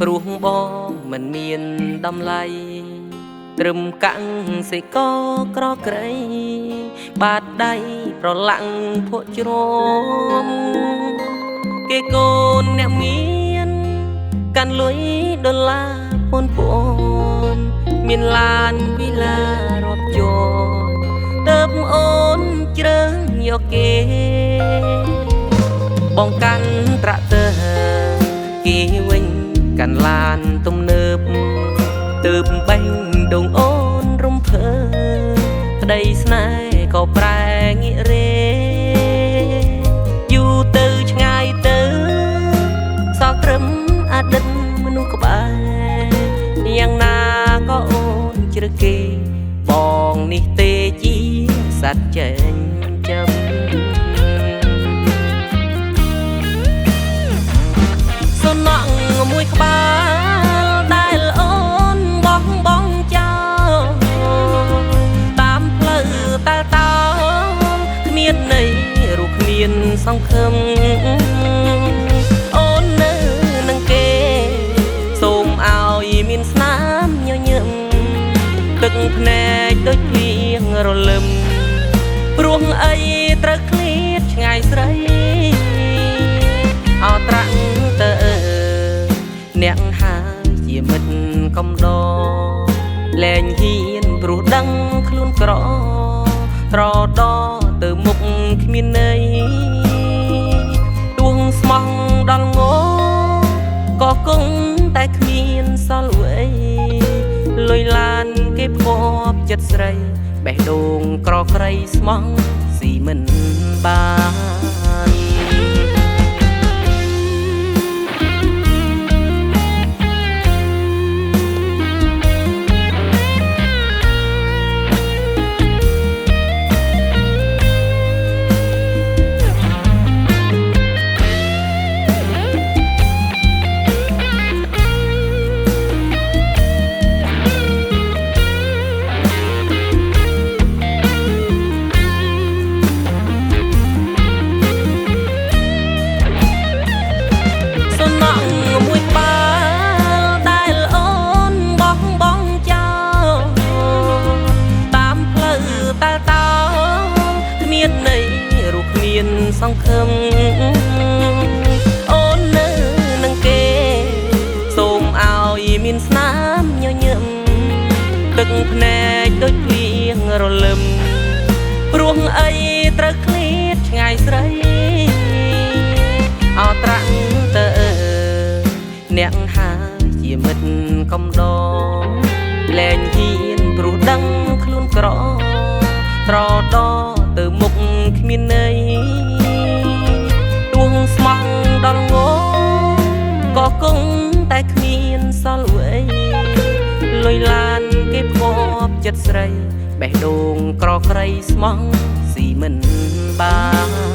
ព្រោះបងមិនមានតម្លៃត្រឹមកាំងសេកក្រក្រៃបាតដៃប្រឡាំងភក់ជ្រមគេកូនអ្នកមានកាន់លុយដុល្លារប៉ុនប៉ុនមានឡានវិឡារាប់ជាន់ទៅអូនជ្រើសយកគេបងកាន់ត្រាក់ទ័រគេវិញកាន់ឡានទំនើបទើបបេះដងអូនរំភើក្តីស្នេហ៍ក៏ប្រែងាករេយូរទៅឆ្ងាយទៅសល់ត្រឹមអតីតមនុស្សក្បែរយ៉ាងណាក៏អូនជ្រើសគេបងនេះទេជាសត្វចេញចាំសំណងមួយក្បាលដែលអូនបងចោលតាមផ្លូវតែតោគ្មានន័យរូបគ្មានសង្ឃឹមអូននៅនឹងគេសូមឲ្យមានស្នាមញញឹមទឹកភ្នែកដូចភ្លៀងរលឹមព្រោះអីត្រូវឃ្លាតឆ្ងាយស្រីអោត្រាក់ទៅអ្នកហើយជាមិត្តកំដរលែងហ៊ានព្រោះដឹងខ្លួនក្រត្រដទៅមុខគ្មានន័យដួងស្មោះដល់ងក៏គង់តែគ្មានសល់អ្វីលុយឡានគេភ័ព្វចិត្តស្រីបេះដូងក្រក្រៃស្មោះស៊ីមិនបានសង្ឃឹមអូននៅនឹងគេសូមឲ្យមានស្នាមញញឹមទឹកភ្នែកដូចភ្លៀងរលឹមព្រោះអីត្រូវឃ្លាតឆ្ងាយស្រីអោត្រាក់ទៅអ្នកហើយជាមិត្តកំដរលែងហ៊ានព្រោះដឹងខ្លួនក្រត្រដទៅមុខគ្មានន័យស្មោះដល់ងក៏គង់តែគ្មានសល់អ្វីលុយឡានគេភ័ព្វចិត្តស្រីបេះដូងក្រក្រៃស្មោះស៊ីមិនបាន